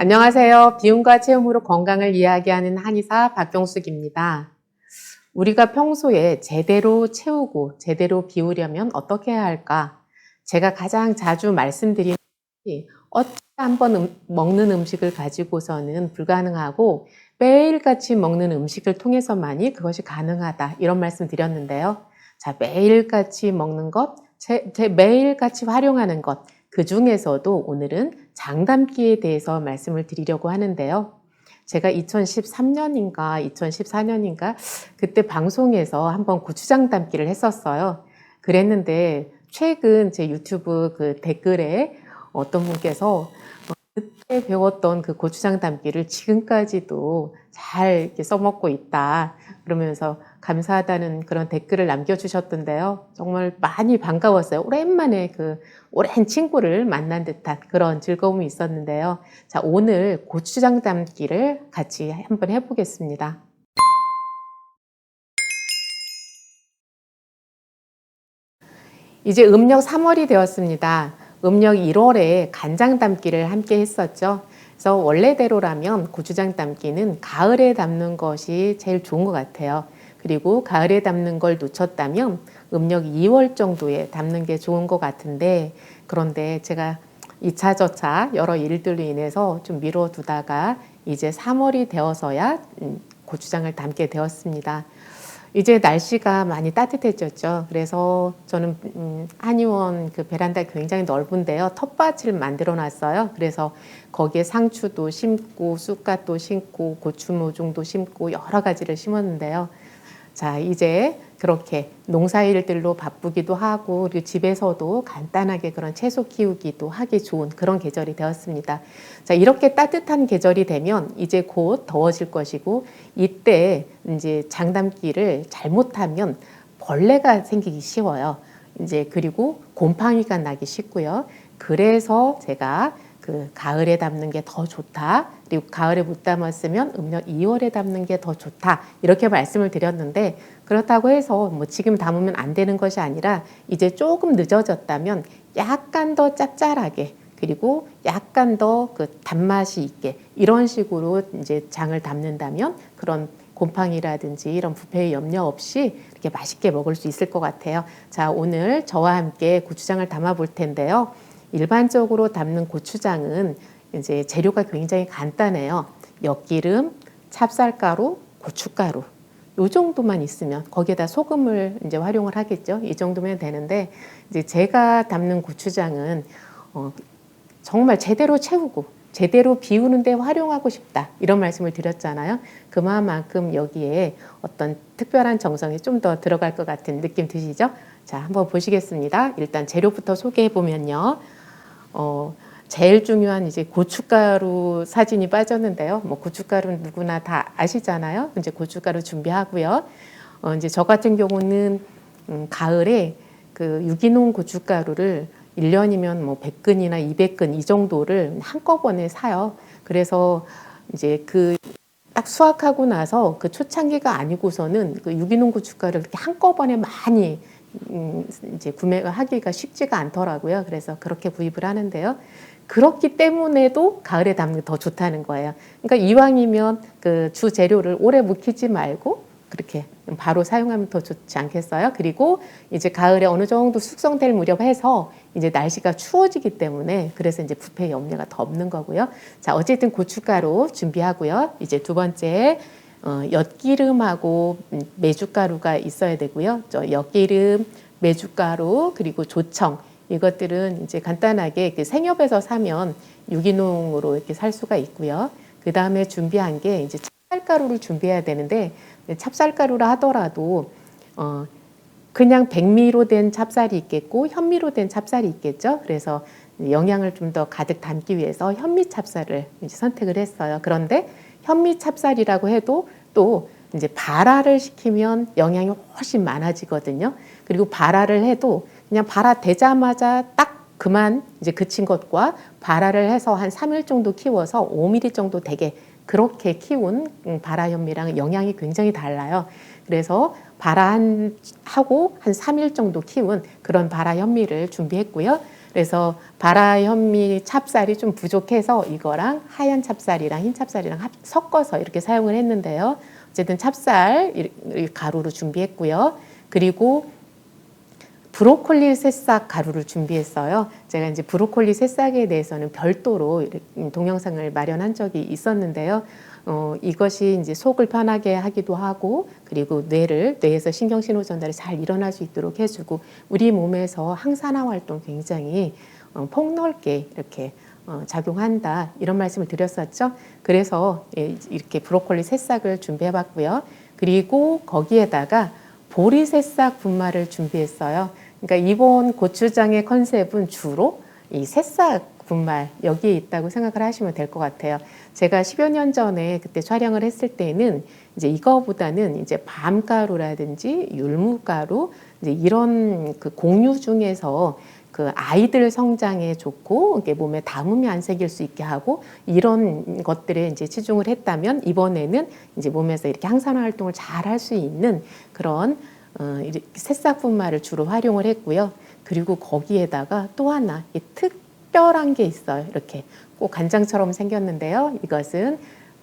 안녕하세요. 비움과 체험으로 건강을 이야기하는 한의사 박경숙입니다. 우리가 평소에 제대로 채우고 제대로 비우려면 어떻게 해야 할까? 제가 가장 자주 말씀드리는 것이 어찌 한번 먹는 음식을 가지고서는 불가능하고 매일같이 먹는 음식을 통해서만이 그것이 가능하다. 이런 말씀 드렸는데요. 자, 매일같이 먹는 것, 매일같이 활용하는 것, 그 중에서도 오늘은 장담기에 대해서 말씀을 드리려고 하는데요. 제가 2013년인가 2014년인가 그때 방송에서 한번 고추장 담기를 했었어요. 그랬는데 최근 제 유튜브 그 댓글에 어떤 분께서 그때 배웠던 그 고추장 담기를 지금까지도 잘 이렇게 써먹고 있다. 그러면서 감사하다는 그런 댓글을 남겨주셨던데요. 정말 많이 반가웠어요. 오랜만에 그 오랜 친구를 만난 듯한 그런 즐거움이 있었는데요. 자, 오늘 고추장 담기를 같이 한번 해보겠습니다. 이제 음력 3월이 되었습니다. 음력 1월에 간장 담기를 함께 했었죠. 그래서 원래대로라면 고추장 담기는 가을에 담는 것이 제일 좋은 것 같아요. 그리고 가을에 담는 걸 놓쳤다면 음력 2월 정도에 담는 게 좋은 것 같은데, 그런데 제가 2차 저차 여러 일들로 인해서 좀 미뤄두다가 이제 3월이 되어서야 고추장을 담게 되었습니다. 이제 날씨가 많이 따뜻해졌죠. 그래서 저는 한의원 그 베란다 굉장히 넓은데요. 텃밭을 만들어 놨어요. 그래서 거기에 상추도 심고 쑥갓도 심고 고추모종도 심고 여러 가지를 심었는데요. 자, 이제 그렇게 농사일들로 바쁘기도 하고 그리고 집에서도 간단하게 그런 채소 키우기도 하기 좋은 그런 계절이 되었습니다. 자, 이렇게 따뜻한 계절이 되면 이제 곧 더워질 것이고 이때 이제 장담기를 잘못하면 벌레가 생기기 쉬워요. 이제 그리고 곰팡이가 나기 쉽고요. 그래서 제가 그 가을에 담는 게 더 좋다. 그리고 가을에 못 담았으면 음력 2월에 담는 게 더 좋다. 이렇게 말씀을 드렸는데 그렇다고 해서 뭐 지금 담으면 안 되는 것이 아니라 이제 조금 늦어졌다면 약간 더 짭짤하게 그리고 약간 더 그 단맛이 있게 이런 식으로 이제 장을 담는다면 그런 곰팡이라든지 이런 부패의 염려 없이 이렇게 맛있게 먹을 수 있을 것 같아요. 자, 오늘 저와 함께 고추장을 담아 볼 텐데요. 일반적으로 담는 고추장은 이제 재료가 굉장히 간단해요. 엿기름, 찹쌀가루, 고춧가루. 요 정도만 있으면 거기에다 소금을 이제 활용을 하겠죠. 이 정도면 되는데 이제 제가 담는 고추장은 정말 제대로 채우고 제대로 비우는데 활용하고 싶다. 이런 말씀을 드렸잖아요. 그만큼 여기에 어떤 특별한 정성이 좀 더 들어갈 것 같은 느낌 드시죠? 자, 한번 보시겠습니다. 일단 재료부터 소개해 보면요. 제일 중요한 이제 고춧가루 사진이 빠졌는데요. 뭐 고춧가루는 누구나 다 아시잖아요. 이제 고춧가루 준비하고요. 이제 저 같은 경우는 가을에 그 유기농 고춧가루를 1년이면 뭐 100근이나 200근 이 정도를 한꺼번에 사요. 그래서 이제 그 딱 수확하고 나서 그 초창기가 아니고서는 그 유기농 고춧가루를 이렇게 한꺼번에 많이 이제 구매가 하기가 쉽지가 않더라고요. 그래서 그렇게 구입을 하는데요. 그렇기 때문에도 가을에 담는 게 더 좋다는 거예요. 그러니까 이왕이면 그 주 재료를 오래 묵히지 말고 그렇게 바로 사용하면 더 좋지 않겠어요? 그리고 이제 가을에 어느 정도 숙성될 무렵 해서 이제 날씨가 추워지기 때문에 그래서 이제 부패 염려가 더 없는 거고요. 자, 어쨌든 고춧가루 준비하고요. 이제 두 번째 엿기름하고 메주가루가 있어야 되고요. 엿기름, 메주가루 그리고 조청 이것들은 이제 간단하게 생협에서 사면 유기농으로 이렇게 살 수가 있고요. 그 다음에 준비한 게 이제 찹쌀가루를 준비해야 되는데 찹쌀가루라 하더라도 그냥 백미로 된 찹쌀이 있겠고 현미로 된 찹쌀이 있겠죠. 그래서 영양을 좀 더 가득 담기 위해서 현미 찹쌀을 이제 선택을 했어요. 그런데 현미 찹쌀이라고 해도 또 이제 발화를 시키면 영양이 훨씬 많아지거든요. 그리고 발화를 해도 그냥 발화되자마자 딱 그만 이제 그친 것과 발화를 해서 한 3일 정도 키워서 5mm 정도 되게 그렇게 키운 발화현미랑 영양이 굉장히 달라요. 그래서 발화하고 한 3일 정도 키운 그런 발화현미를 준비했고요. 그래서 바라 현미 찹쌀이 좀 부족해서 이거랑 하얀 찹쌀이랑 흰 찹쌀이랑 섞어서 이렇게 사용을 했는데요. 어쨌든 찹쌀 가루로 준비했고요. 그리고 브로콜리 새싹 가루를 준비했어요. 제가 이제 브로콜리 새싹에 대해서는 별도로 동영상을 마련한 적이 있었는데요. 이것이 이제 속을 편하게 하기도 하고, 그리고 뇌에서 신경신호 전달이 잘 일어날 수 있도록 해주고, 우리 몸에서 항산화 활동 굉장히 폭넓게 이렇게 작용한다, 이런 말씀을 드렸었죠. 그래서 이렇게 브로콜리 새싹을 준비해 봤고요. 그리고 거기에다가 보리 새싹 분말을 준비했어요. 그러니까 이번 고추장의 컨셉은 주로 이 새싹 분말 여기에 있다고 생각을 하시면 될 것 같아요. 제가 10여 년 전에 그때 촬영을 했을 때는 이제 이거보다는 이제 밤가루라든지 율무가루 이제 이런 그 곡류 중에서 그 아이들 성장에 좋고 이게 몸에 담음이 안 새길 수 있게 하고 이런 것들에 이제 치중을 했다면, 이번에는 이제 몸에서 이렇게 항산화 활동을 잘 할 수 있는 그런 새싹 분말을 주로 활용을 했고요. 그리고 거기에다가 또 하나 특별한 게 있어요. 이렇게 꼭 간장처럼 생겼는데요. 이것은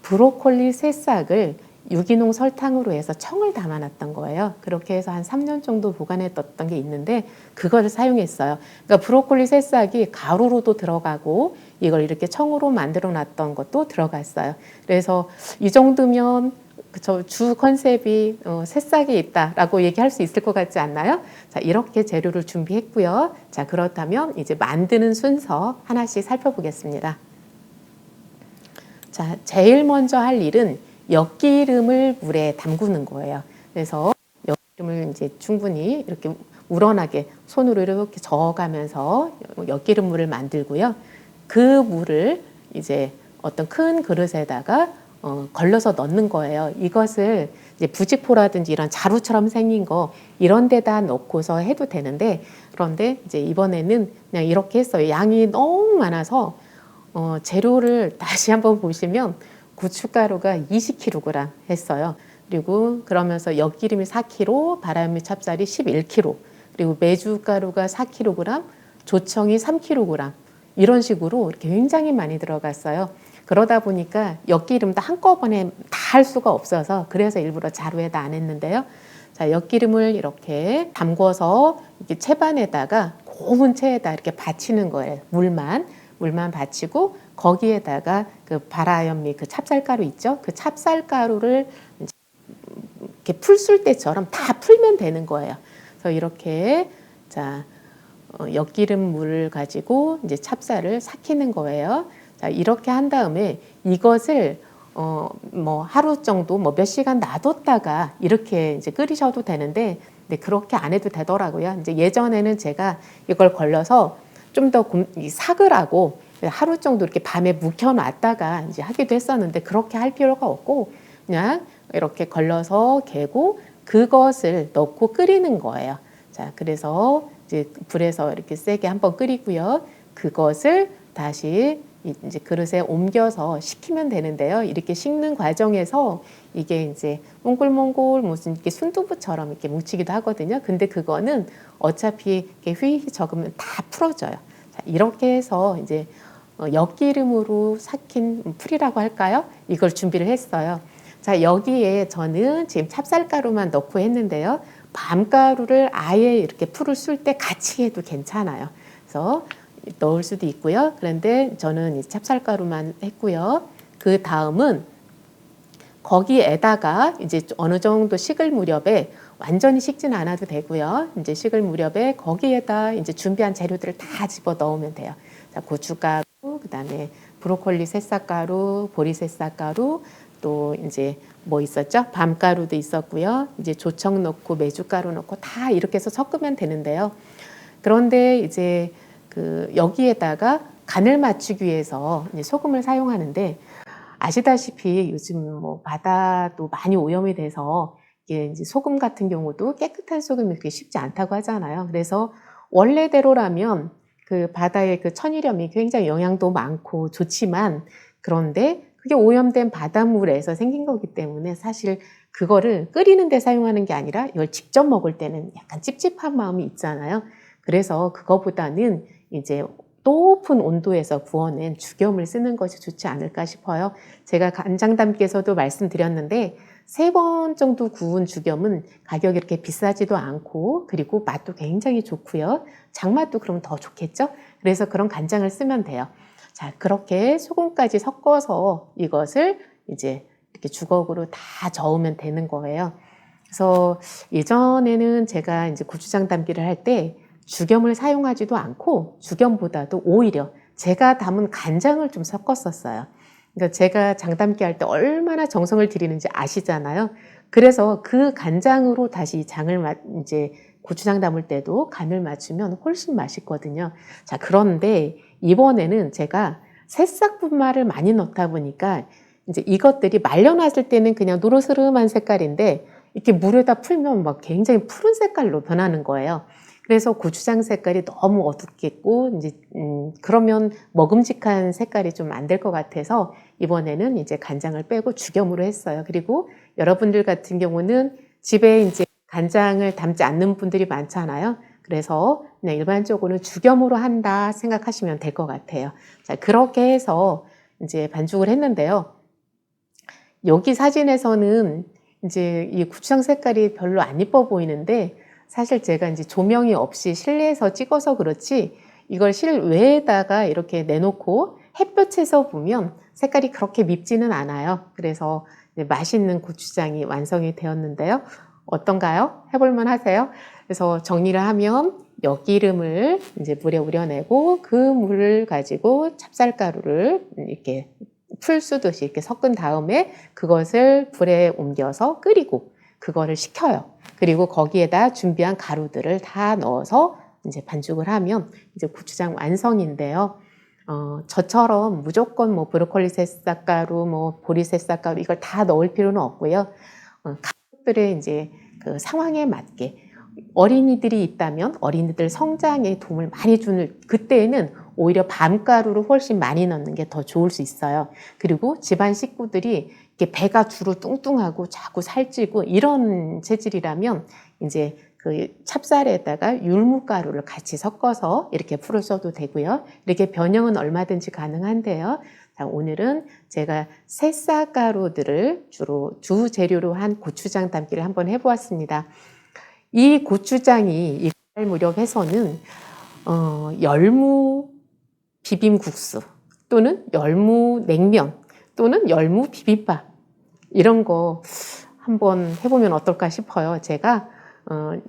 브로콜리 새싹을 유기농 설탕으로 해서 청을 담아놨던 거예요. 그렇게 해서 한 3년 정도 보관해뒀던 게 있는데 그걸 사용했어요. 그러니까 브로콜리 새싹이 가루로도 들어가고 이걸 이렇게 청으로 만들어놨던 것도 들어갔어요. 그래서 이 정도면 주 컨셉이 새싹이 있다라고 얘기할 수 있을 것 같지 않나요? 자, 이렇게 재료를 준비했고요. 자, 그렇다면 이제 만드는 순서 하나씩 살펴보겠습니다. 자, 제일 먼저 할 일은 엿기름을 물에 담그는 거예요. 그래서 엿기름을 이제 충분히 이렇게 우러나게 손으로 이렇게 저어가면서 엿기름 물을 만들고요. 그 물을 이제 어떤 큰 그릇에다가 걸러서 넣는 거예요. 이것을 이제 부직포라든지 이런 자루처럼 생긴 거 이런 데다 넣고서 해도 되는데, 그런데 이제 이번에는 그냥 이렇게 했어요. 양이 너무 많아서 재료를 다시 한번 보시면 고춧가루가 20kg 했어요. 그리고 그러면서 엿기름이 4kg, 바람미 찹쌀이 11kg, 그리고 메주가루가 4kg, 조청이 3kg, 이런 식으로 이렇게 굉장히 많이 들어갔어요. 그러다 보니까 엿기름도 한꺼번에 다 할 수가 없어서 그래서 일부러 자루에다 안 했는데요. 자, 엿기름을 이렇게 담궈서 이렇게 채반에다가 고운 채에다 이렇게 받치는 거예요. 물만 받치고 거기에다가 그 바라현미 그 찹쌀가루 있죠? 그 찹쌀가루를 이렇게 풀 때처럼 다 풀면 되는 거예요. 그래서 이렇게 자 엿기름 물을 가지고 이제 찹쌀을 삭히는 거예요. 자, 이렇게 한 다음에 이것을 뭐 하루 정도 뭐 몇 시간 놔뒀다가 이렇게 이제 끓이셔도 되는데, 근데 그렇게 안 해도 되더라고요. 이제 예전에는 제가 이걸 걸러서 좀 더 삭으라고 하루 정도 이렇게 밤에 묵혀놨다가 이제 하기도 했었는데, 그렇게 할 필요가 없고 그냥 이렇게 걸러서 개고 그것을 넣고 끓이는 거예요. 자, 그래서 이제 불에서 이렇게 세게 한번 끓이고요. 그것을 다시 이제 그릇에 옮겨서 식히면 되는데요. 이렇게 식는 과정에서 이게 이제 몽글몽글 무슨 이렇게 순두부처럼 이렇게 뭉치기도 하거든요. 근데 그거는 어차피 이렇게 휘휘 저으면 다 풀어져요. 자, 이렇게 해서 이제 엿기름으로 삭힌 풀이라고 할까요? 이걸 준비를 했어요. 자, 여기에 저는 지금 찹쌀가루만 넣고 했는데요. 밤가루를 아예 이렇게 풀을 쓸 때 같이 해도 괜찮아요. 그래서 넣을 수도 있고요. 그런데 저는 찹쌀가루만 했고요. 그 다음은 거기에다가 이제 어느 정도 식을 무렵에, 완전히 식지는 않아도 되고요. 이제 식을 무렵에 거기에다 이제 준비한 재료들을 다 집어 넣으면 돼요. 자, 고춧가루, 그다음에 브로콜리 새싹가루, 보리 새싹가루, 또 이제 뭐 있었죠? 밤가루도 있었고요. 이제 조청 넣고 메주가루 넣고 다 이렇게 해서 섞으면 되는데요. 그런데 이제 여기에다가 간을 맞추기 위해서 이제 소금을 사용하는데, 아시다시피 요즘 뭐 바다도 많이 오염이 돼서 이게 이제 소금 같은 경우도 깨끗한 소금이 그렇게 쉽지 않다고 하잖아요. 그래서 원래대로라면 그 바다의 그 천일염이 굉장히 영양도 많고 좋지만, 그런데 그게 오염된 바닷물에서 생긴 거기 때문에 사실 그거를 끓이는 데 사용하는 게 아니라 이걸 직접 먹을 때는 약간 찝찝한 마음이 있잖아요. 그래서 그거보다는 이제 높은 온도에서 구워낸 죽염을 쓰는 것이 좋지 않을까 싶어요. 제가 간장 담기에서도 말씀드렸는데 3번 정도 구운 죽염은 가격이 이렇게 비싸지도 않고 그리고 맛도 굉장히 좋고요. 장맛도 그럼 더 좋겠죠? 그래서 그런 간장을 쓰면 돼요. 자, 그렇게 소금까지 섞어서 이것을 이제 이렇게 주걱으로 다 저으면 되는 거예요. 그래서 예전에는 제가 이제 고추장 담기를 할 때 죽염을 사용하지도 않고 죽염보다도 오히려 제가 담은 간장을 좀 섞었었어요. 그러니까 제가 장 담기 할 때 얼마나 정성을 들이는지 아시잖아요. 그래서 그 간장으로 다시 이제 고추장 담을 때도 간을 맞추면 훨씬 맛있거든요. 자, 그런데 이번에는 제가 새싹 분말을 많이 넣다 보니까 이제 이것들이 말려놨을 때는 그냥 노르스름한 색깔인데 이렇게 물에다 풀면 막 굉장히 푸른 색깔로 변하는 거예요. 그래서 고추장 색깔이 너무 어둡겠고 이제 그러면 먹음직한 색깔이 좀 안 될 것 같아서 이번에는 이제 간장을 빼고 죽염으로 했어요. 그리고 여러분들 같은 경우는 집에 이제 간장을 담지 않는 분들이 많잖아요. 그래서 그냥 일반적으로는 죽염으로 한다 생각하시면 될 것 같아요. 자, 그렇게 해서 이제 반죽을 했는데요. 여기 사진에서는 이제 이 고추장 색깔이 별로 안 이뻐 보이는데 사실 제가 이제 조명이 없이 실내에서 찍어서 그렇지 이걸 실외에다가 이렇게 내놓고 햇볕에서 보면 색깔이 그렇게 밉지는 않아요. 그래서 이제 맛있는 고추장이 완성이 되었는데요. 어떤가요? 해볼만 하세요? 그래서 정리를 하면 엿기름을 이제 물에 우려내고 그 물을 가지고 찹쌀가루를 이렇게 풀 쑤듯이 이렇게 섞은 다음에 그것을 불에 옮겨서 끓이고 그거를 식혀요. 그리고 거기에다 준비한 가루들을 다 넣어서 이제 반죽을 하면 이제 고추장 완성인데요. 저처럼 무조건 뭐 브로콜리 새싹가루, 뭐 보리 새싹가루 이걸 다 넣을 필요는 없고요. 가족들의 이제 그 상황에 맞게 어린이들이 있다면 어린이들 성장에 도움을 많이 주는 그때에는 오히려 밤가루를 훨씬 많이 넣는 게 더 좋을 수 있어요. 그리고 집안 식구들이 이렇게 배가 주로 뚱뚱하고 자꾸 살찌고 이런 체질이라면 이제 그 찹쌀에다가 율무가루를 같이 섞어서 이렇게 풀을 써도 되고요. 이렇게 변형은 얼마든지 가능한데요. 자, 오늘은 제가 새싹가루들을 주로 주 재료로 한 고추장 담기를 한번 해보았습니다. 이 고추장이 이달 무렵에서는 열무 비빔국수 또는 열무 냉면 또는 열무 비빔밥 이런 거 한번 해보면 어떨까 싶어요. 제가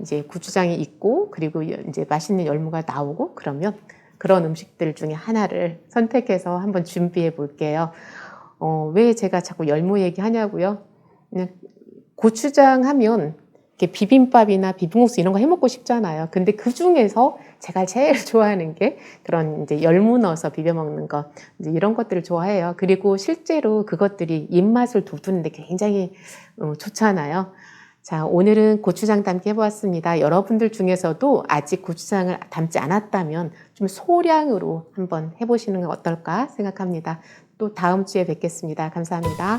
이제 고추장이 있고 그리고 이제 맛있는 열무가 나오고 그러면 그런 음식들 중에 하나를 선택해서 한번 준비해 볼게요. 왜 제가 자꾸 열무 얘기하냐고요? 그냥 고추장 하면 이렇게 비빔밥이나 비빔국수 이런 거 해먹고 싶잖아요. 근데 그 중에서 제가 제일 좋아하는 게 그런 이제 열무 넣어서 비벼 먹는 거 이제 이런 것들을 좋아해요. 그리고 실제로 그것들이 입맛을 돋우는데 굉장히 좋잖아요. 자, 오늘은 고추장 담기 해보았습니다. 여러분들 중에서도 아직 고추장을 담지 않았다면 좀 소량으로 한번 해보시는 건 어떨까 생각합니다. 또 다음 주에 뵙겠습니다. 감사합니다.